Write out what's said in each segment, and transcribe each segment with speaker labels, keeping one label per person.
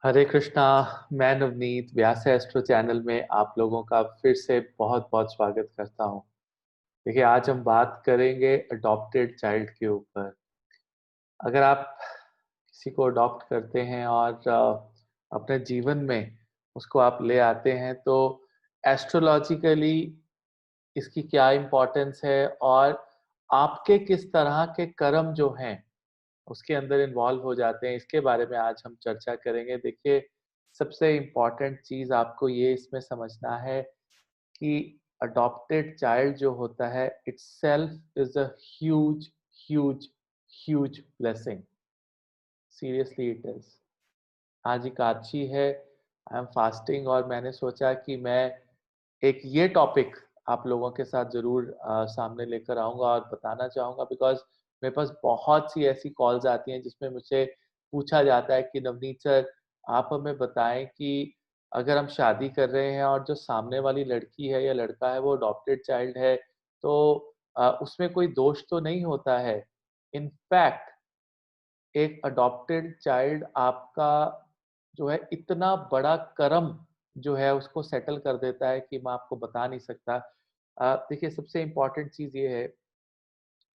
Speaker 1: हरे कृष्णा। मैं नवनीत व्यास astro channel में आप लोगों का फिर से बहुत बहुत स्वागत करता हूँ। देखिए, आज हम बात करेंगे अडॉप्टेड चाइल्ड के ऊपर। अगर आप किसी को अडॉप्ट करते हैं और अपने जीवन में उसको आप ले आते हैं तो एस्ट्रोलॉजिकली इसकी क्या इम्पोर्टेंस है और आपके किस तरह के कर्म जो हैं उसके अंदर इन्वॉल्व हो जाते हैं, इसके बारे में आज हम चर्चा करेंगे। देखिए, सबसे इम्पोर्टेंट चीज़ आपको ये इसमें समझना है कि अडॉप्टेड चाइल्ड जो होता है itself is a huge, huge, huge blessing. Seriously it is. आज एकादशी है, आई एम फास्टिंग और मैंने सोचा कि मैं एक ये टॉपिक आप लोगों के साथ ज़रूर सामने लेकर आऊँगा और बताना चाहूँगा, बिकॉज़ मेरे पास बहुत सी ऐसी कॉल्स आती हैं जिसमें मुझसे पूछा जाता है कि नवनीत सर, आप हमें बताएँ कि अगर हम शादी कर रहे हैं और जो सामने वाली लड़की है या लड़का है वो अडॉप्टेड चाइल्ड है, तो उसमें कोई दोष तो नहीं होता है? इनफैक्ट एक अडॉप्टेड चाइल्ड आपका जो है इतना बड़ा कर्म जो है उसको सेटल कर देता है कि मैं आपको बता नहीं सकता। देखिए, सबसे इम्पोर्टेंट चीज़ ये है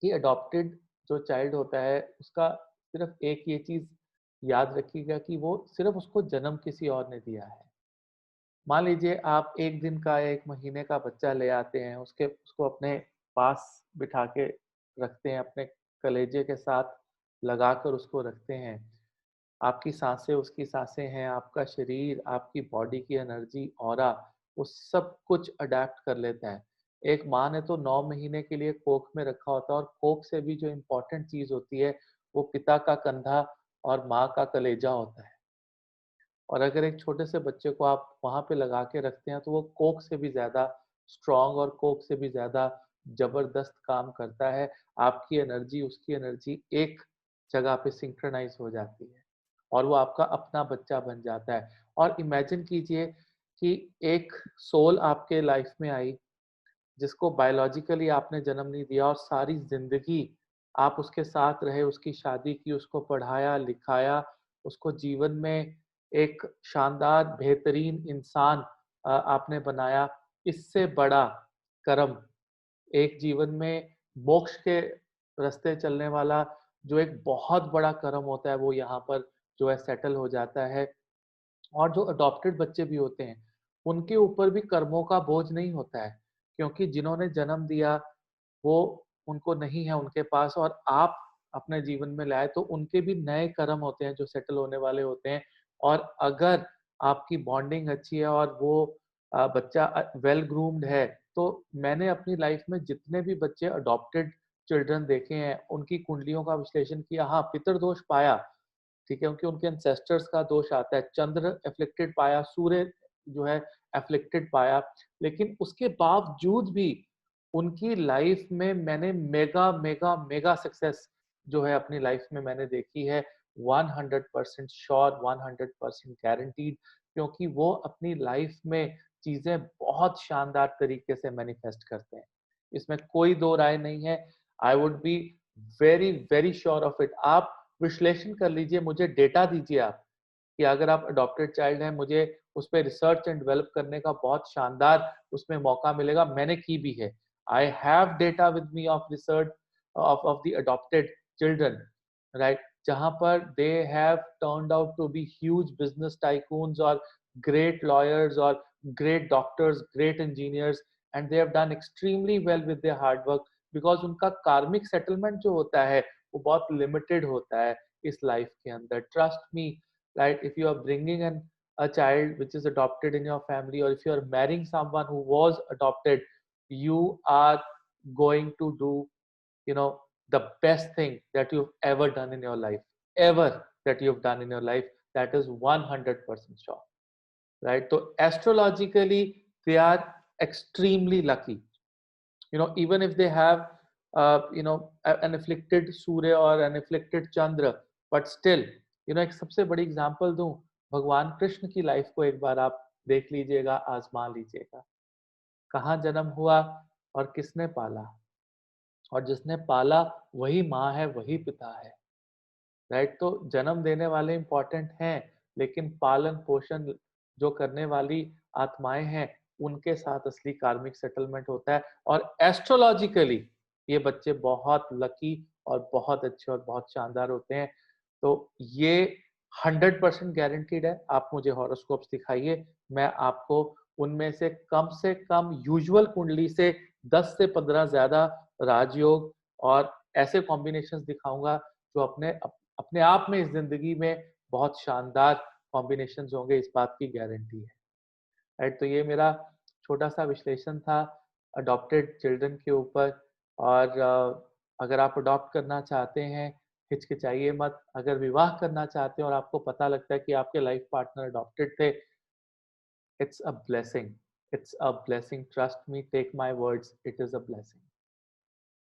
Speaker 1: कि अडॉप्टेड जो चाइल्ड होता है उसका सिर्फ़ एक ये चीज़ याद रखिएगा कि वो सिर्फ़ उसको जन्म किसी और ने दिया है। मान लीजिए आप 1 दिन का या 1 महीने का बच्चा ले आते हैं, उसको अपने पास बिठा के रखते हैं, अपने कलेजे के साथ लगाकर उसको रखते हैं। आपकी साँसें उसकी साँसें हैं, आपका शरीर, आपकी बॉडी की एनर्जी, ऑरा, वो सब कुछ अडैप्ट कर लेता है। एक माँ ने तो 9 महीने के लिए कोख में रखा होता है और कोख से भी जो इम्पोर्टेंट चीज़ होती है, वो पिता का कंधा और माँ का कलेजा होता है। और अगर एक छोटे से बच्चे को आप वहाँ पे लगा के रखते हैं, तो वो कोक से भी ज़्यादा स्ट्रॉन्ग और कोक से भी ज़्यादा ज़बरदस्त काम करता है। आपकी एनर्जी, उसकी एनर्जी एक जगह पे सिंक्रोनाइज़ हो जाती है और वो आपका अपना बच्चा बन जाता है। और इमेजिन कीजिए कि एक सोल आपके लाइफ़ में आई, जिसको बायोलॉजिकली आपने जन्म नहीं दिया और सारी ज़िंदगी आप उसके साथ रहे, उसकी शादी की, उसको पढ़ाया, लिखाया, उसको जीवन में एक शानदार बेहतरीन इंसान आपने बनाया। इससे बड़ा कर्म एक जीवन में मोक्ष के रास्ते चलने वाला जो एक बहुत बड़ा कर्म होता है, वो यहाँ पर जो है सेटल हो जाता है। और जो अडॉप्टेड बच्चे भी होते हैं, उनके ऊपर भी कर्मों का बोझ नहीं होता है, क्योंकि जिन्होंने जन्म दिया, वो उनको नहीं है उनके पास और आप अपने जीवन में लाए, तो उनके भी नए कर्म होते हैं जो सेटल होने वाले होते हैं। और अगर आपकी बॉन्डिंग अच्छी है और वो बच्चा वेल ग्रूम्ड है, तो मैंने अपनी लाइफ में जितने भी बच्चे अडॉप्टेड चिल्ड्रन देखे हैं, उनकी कुंडलियों का विश्लेषण किया, हाँ, पितृदोष पाया, ठीक है? क्योंकि उनके एंसेस्टर्स का दोष आता है, चंद्र एफ्लिक्टेड पाया, सूर्य जो है एफ्लिक्टेड पाया, लेकिन उसके बावजूद भी उनकी लाइफ में मैंने मेगा, मेगा, मेगा सक्सेस जो है अपनी लाइफ में मैंने देखी है। 100% श्योर, 100% गारंटीड, क्योंकि वो अपनी लाइफ में चीज़ें बहुत शानदार तरीके से मैनिफेस्ट करते हैं। इसमें कोई दो राय नहीं है। I would be very, very sure of it. आप विश्लेषण कर लीजिए, मुझे डेटा दीजिए आप, कि अगर आप अडॉप्टेड चाइल्ड हैं, मुझे उस पे रिसर्च एंड डेवलप करने का बहुत शानदार उसमें मौका मिलेगा, मैंने की भी है। I have data with me of research of the adopted children, right? जहाँ पर they have turned out to be huge business tycoons और ग्रेट लॉयर्स और great doctors, great engineers, and they have done extremely well with their hard work, because उनका कार्मिक settlement जो होता है, वो बहुत लिमिटेड होता है इस लाइफ के अंदर। Trust me, right? If you are bringing a child which is adopted in your family, or if you are marrying someone who was adopted, you are going to do, you know, the best thing that you've ever done in your life, ever, that you've done in your life. That is 100% sure, right? So astrologically they are extremely lucky, even if they have an afflicted Surya or an afflicted Chandra, but still, एक सबसे बड़ी example दूं, भगवान कृष्ण की life को एक बार आप देख लीजिएगा, आजमा लीजिएगा। कहाँ जन्म हुआ और किसने पाला? और जिसने पाला वही माँ है, वही पिता है, राइट? तो जन्म देने वाले इंपॉर्टेंट हैं, लेकिन पालन पोषण जो करने वाली आत्माएं हैं, उनके साथ असली कार्मिक सेटलमेंट होता है। और एस्ट्रोलॉजिकली ये बच्चे बहुत लकी और बहुत अच्छे और बहुत शानदार होते हैं। तो ये 100% गारंटीड है। आप मुझे हॉरोस्कोप्स दिखाइए, मैं आपको उनमें से कम यूजुअल कुंडली से 10 से 15 ज़्यादा राजयोग और ऐसे कॉम्बिनेशंस दिखाऊँगा जो अपने आप में इस ज़िंदगी में बहुत शानदार कॉम्बिनेशंस होंगे, इस बात की गारंटी है। राइट? तो ये मेरा छोटा-सा विश्लेषण था अडॉप्टेड चिल्ड्रन के ऊपर। और अगर आप अडॉप्ट करना चाहते हैं, हिचकिचाइए मत। अगर विवाह करना चाहते हैं और आपको पता लगता है कि आपके लाइफ पार्टनर अडॉप्टेड थे, it's a blessing, it's a blessing, trust me, take my words, it is a blessing.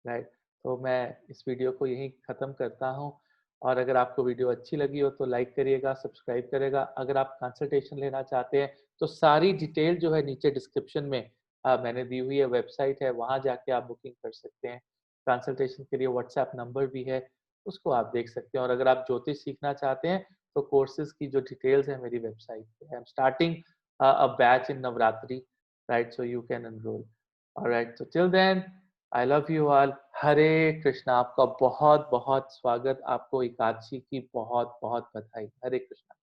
Speaker 1: Right? तो मैं इस वीडियो को यहीं ख़त्म करता हूँ। और अगर आपको वीडियो अच्छी लगी हो तो लाइक करिएगा, सब्सक्राइब करिएगा। अगर आप कंसल्टेशन लेना चाहते हैं तो सारी डिटेल जो है नीचे डिस्क्रिप्शन में मैंने दी हुई है, वेबसाइट है, वहाँ जाके आप बुकिंग कर सकते हैं। कंसल्टेशन के लिए व्हाट्सएप नंबर भी है, उसको आप देख सकते हैं। और अगर आप ज्योतिष सीखना चाहते हैं तो कोर्सेज़ की जो डिटेल्स है मेरी वेबसाइट पे है। I am starting a batch in Navratri, right? So you can enroll. All right. So till then, I love you all. हरे कृष्णा। आपका बहुत बहुत स्वागत। आपको एकादशी की बहुत बहुत बधाई। हरे कृष्णा।